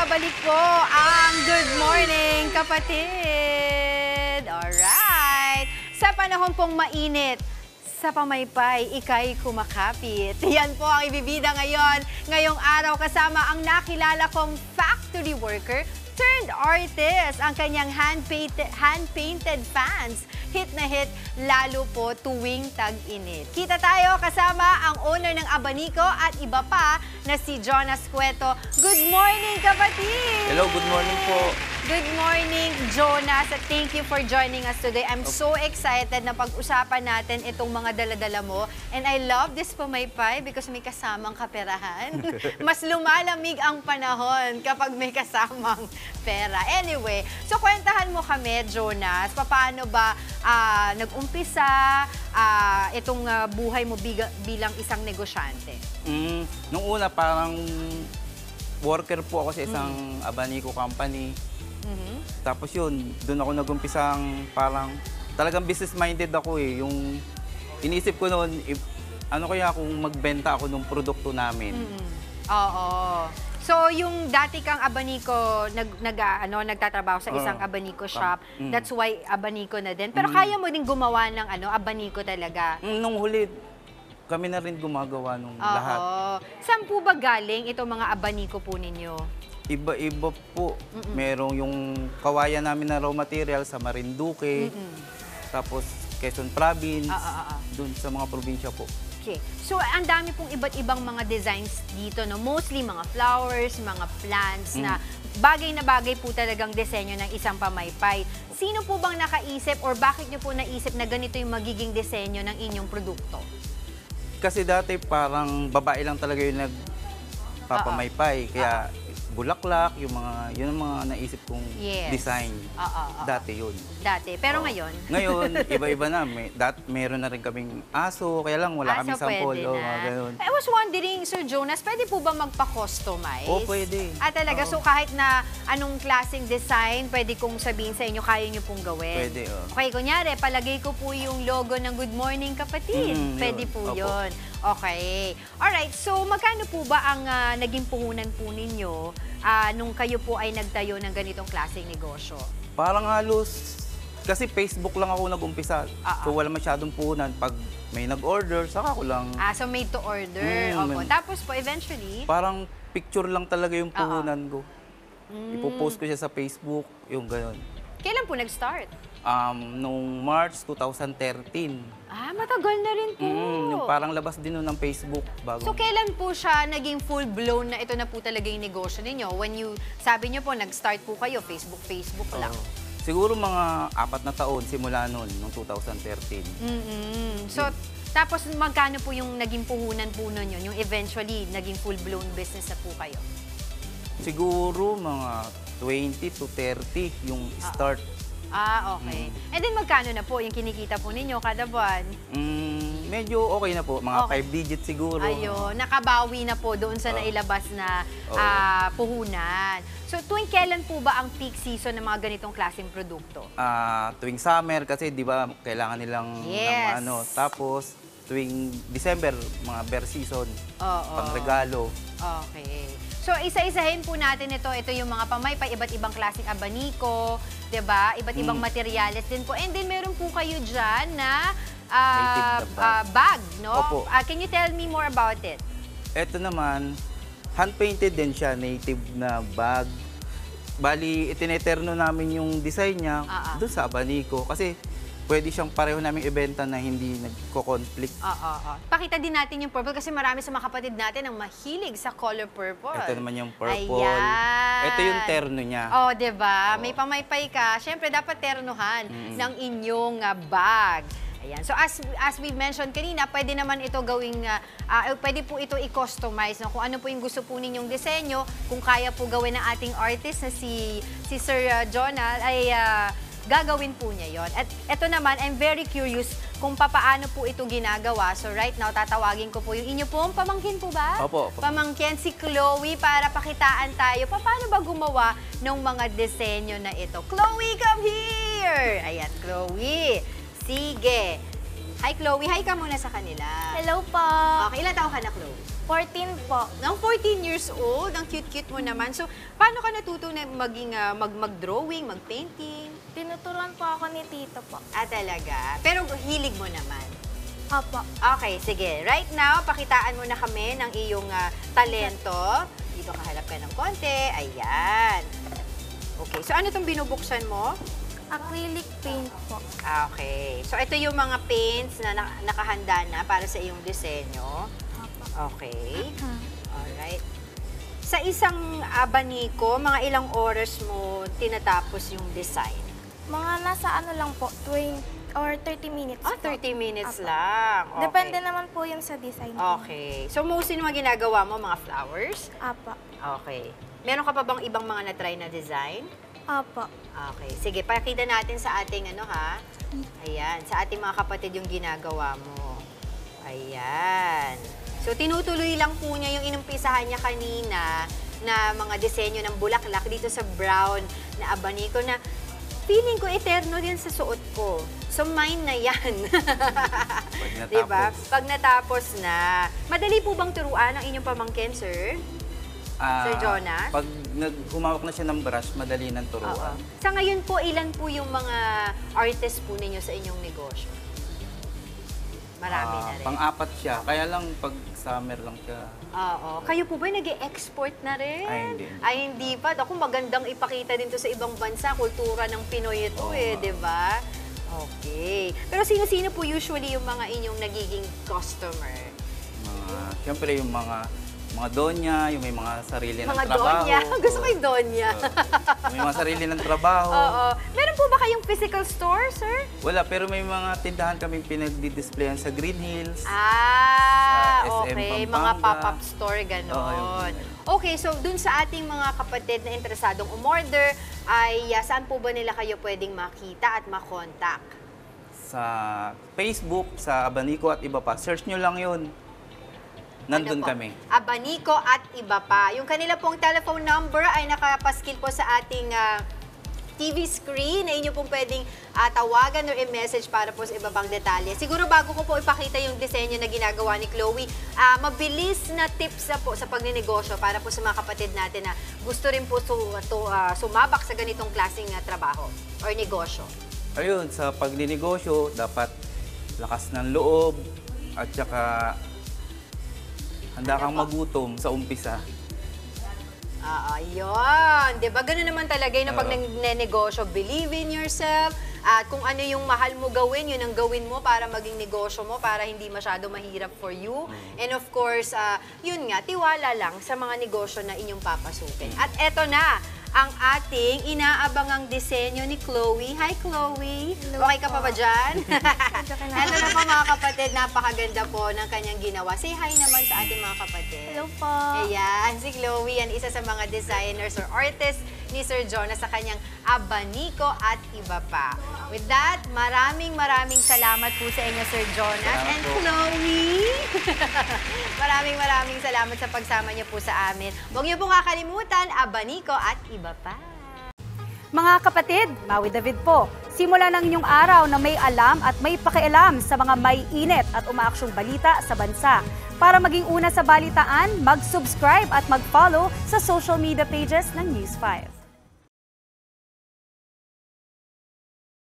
nagbabalik po ang Good Morning Kapatid! Alright! Sa panahon pong mainit, sa pamaypay, ika'y kumakapit. Yan po ang ibibida ngayon. Ngayong araw kasama ang nakilala kong factory worker turned artist, ang kanyang hand-painted fans. Hit na hit, lalo po tuwing tag-init. Kita tayo kasama ang owner ng Abanico at iba pa na si Jonas Cueto. Good morning, kapatid! Hello, good morning po. Good morning, Jonas, at thank you for joining us today. I'm so excited na pag-usapan natin itong mga dala-dala mo. And I love this pamaypay because may kasamang kaperahan. Mas lumalamig ang panahon kapag may kasamang pera. Anyway, so kwentahan mo kami, Jonas, paano ba nag-umpisa itong buhay mo bilang isang negosyante? Nung una, parang worker po ako sa isang Abanico company. Tapos yun, doon ako nag-umpisang parang talagang business-minded ako eh. Yung inisip ko noon, ano kaya kung magbenta ako ng produkto namin. Oo. So, yung dati kang Abanico, nagtatrabaho sa isang Abanico shop, that's why Abanico na din. Pero kaya mo din gumawa ng Abanico talaga? Nung huli, kami na rin gumagawa nung lahat. Saan po ba galing itong mga Abanico po ninyo? Iba-iba po. Merong yung kawayan namin na raw material sa Marinduque, tapos Quezon Province, dun sa mga probinsya po. Okay. So, ang dami pong iba't ibang mga designs dito, no? Mostly mga flowers, mga plants na bagay po talagang disenyo ng isang pamaypay. Sino po bang nakaisip or bakit nyo po naisip na ganito yung magiging disenyo ng inyong produkto? Kasi dati parang babae lang talaga yung nagpapamaypay. Kaya bulaklak, yun ang mga naisip kong design. Dati yun. Dati. Pero ngayon? Ngayon, iba-iba na. Meron na rin kaming aso, kaya lang wala kaming sample. I was wondering, Sir Jonas, pwede po ba magpa-customize? Oo, pwede. Talaga? So kahit na anong klaseng design, pwede kong sabihin sa inyo, kaya nyo pong gawin? Pwede, Okay, kunyari, palagay ko po yung logo ng Good Morning Kapatid. Pwede po yun. Okay. Alright, so magkano po ba ang naging puhunan po ninyo nung kayo po ay nagtayo ng ganitong klaseng negosyo? Parang halos, kasi Facebook lang ako nag-umpisa. So wala masyadong puhunan. Pag may nag-order, saka ko lang. So made to order. Tapos po, eventually? Parang picture lang talaga yung puhunan ko. Ipopost ko siya sa Facebook, yung gayon. Kailan po nag-start? Noong March 2013. Matagal na rin po. Yung parang labas din nun ng Facebook. So, kailan po siya naging full-blown na ito na po talaga yung negosyo ninyo? When sabi niyo po, nag-start po kayo, Facebook lang. Siguro mga 4 na taon simula noon, noong 2013. So, tapos magkano po yung naging puhunan po nun yun? Yung eventually, naging full-blown business na po kayo? Siguro mga 20 to 30 yung start. Okay. And then magkano na po yung kinikita po ninyo kada buwan? Medyo okay na po. Mga 5 digits siguro. Ayun, nakabawi na po doon sa nailabas na puhunan. So, tuwing kailan po ba ang peak season ng mga ganitong klaseng produkto? Tuwing summer kasi, di ba, kailangan nilang Tapos, tuwing December, mga bear season, pang-regalo. Okay. So, isa-isahin po natin ito. Ito yung mga pamaypay, iba't ibang klaseng Abanico, diba? Iba't ibang materyales din po. And then, meron po kayo dyan na bag, no? Opo. Can you tell me more about it? Ito naman, hand-painted din siya, native na bag. Bali, itineterno namin yung design niya doon sa Abanico. Kasi, pwede siyang pareho namin ibenta na hindi nagko-conflict. Pakita din natin yung purple kasi marami sa mga kapatid natin ang mahilig sa color purple. Ito naman yung purple. Ito yung terno niya. Diba? May pamaypay ka. Siyempre, dapat ternohan ng inyong bag. Ayan. So, as we mentioned kanina, pwede naman ito gawing, pwede po ito i-customize. No? Kung ano po yung gusto po ninyong disenyo, kung kaya po gawin ng ating artist na si Sir Jonah, ay gagawin po niya yon. At ito naman, I'm very curious kung paano po ito ginagawa. So right now, tatawagin ko po yung inyo pong pamangkin po ba? Opo. Pamangkin si Chloe para pakitaan tayo. Paano ba gumawa ng mga disenyo na ito? Chloe, come here! Ayan, Chloe. Sige. Hi, Chloe. Hi ka muna sa kanila. Hello po. Okay, ilan taon ka na, Chloe? 14 po. Nang 14 years old, ang cute-cute mo naman. So, paano ka natuto na maging mag-drawing, mag-painting? Tinuturuan po ako ni Tito po. Ah, talaga? Pero hilig mo naman. Opo. Okay, sige. Right now, pakitaan mo na kami ng iyong talento. Dito ka halap ka ng konti. Ayan. Okay, so ano itong binubuksan mo? Acrylic paint po. Okay. So, ito yung mga paints na nakahanda na para sa iyong disenyo. Opo. Okay. Alright. Sa isang abaniko, mga ilang oras mo tinatapos yung design? Mga nasa ano lang po, 20 or 30 minutes Ah, po. 30 minutes Opo. lang. Okay. Depende naman po yun sa design po. Okay. So, mostly yung mga ginagawa mo, mga flowers? Opo. Okay. Meron ka pa bang ibang mga na-try na design? Opo. Okay. Sige, pakita natin sa ating Ayan, sa ating mga kapatid yung ginagawa mo. Ayan. So, tinutuloy lang po niya yung inumpisahan niya kanina na mga disenyo ng bulaklak dito sa brown na abaniko na feeling ko eterno din sa suot ko. So, mine na yan. Pag natapos. Diba? Pag natapos na. Madali po bang turuan ang inyong pamangkin, sir? Sir Jonas? Pag humawak na siya ng brush, madali nang turuan. Sa ngayon po, ilan po yung mga artist po ninyo sa inyong negosyo? Marami na rin. Pang-apat siya. Kaya lang pag summer lang siya. Oo. Kayo po ba nag-e-export na rin? Ay, hindi. Ay, hindi pa. Ako magandang ipakita din to sa ibang bansa. Kultura ng Pinoy ito di ba? Okay. Pero sino-sino po usually yung mga inyong nagiging customer? Siyempre yung mga donya, yung may mga sarili ng Mga trabaho. donya? Gusto ko yung donya. May mga sarili ng trabaho. Oo. Meron po ba kayong physical store, sir? Wala, pero may mga tindahan kaming pinagdi-displayan sa Green Hills. Ah, Sa SM okay. Mga Pampanga. pop-up store, ganon. Okay, so dun sa ating mga kapatid na interesadong umorder, ay saan po ba nila kayo pwedeng makita at makontak? Sa Facebook, sa Abanico at iba pa. Search nyo lang yun. Nandun Ano po? kami. Abanico at iba pa. Yung kanila pong telephone number ay nakapaskil po sa ating TV screen na inyo pong pwedeng tawagan or i-message para po sa iba pang detalye. Siguro bago ko po ipakita yung disenyo na ginagawa ni Chloe, mabilis na tips na po sa pagninegosyo para po sa mga kapatid natin na gusto rin po sumabak sa ganitong klaseng trabaho or negosyo. Ayun, sa pagninegosyo, dapat lakas ng loob at saka handa kang magutom sa umpisa. Ayun. Diba? Ganun naman talaga yun pag nagnenegosyo. Believe in yourself. At kung ano yung mahal mo gawin, yun ang gawin mo para maging negosyo mo, para hindi masyado mahirap for you. And of course, yun nga, tiwala lang sa mga negosyo na inyong papasukin. At eto na, ang ating inaabangang disenyo ni Chloe. Hi, Chloe! Hello Okay ka pa ba dyan? Okay na. Hello na po mga kapatid. Napakaganda po ng kanyang ginawa. Say hi naman sa ating mga kapatid. Hello po. Ayan, si Chloe, yan isa sa mga designers or artists ni Sir Jonas sa kanyang Abanico at iba pa. With that, maraming salamat po sa inyo, Sir Jonas Salamat and po. Chloe. maraming salamat sa pagsama niyo po sa amin. Huwag niyo pong kakalimutan, Abanico at iba pa. Mga kapatid, Maui David po. Simula ng inyong araw na may alam at may pakialam sa mga may init at umaaksyong balita sa bansa. Para maging una sa balitaan, mag-subscribe at mag-follow sa social media pages ng News 5.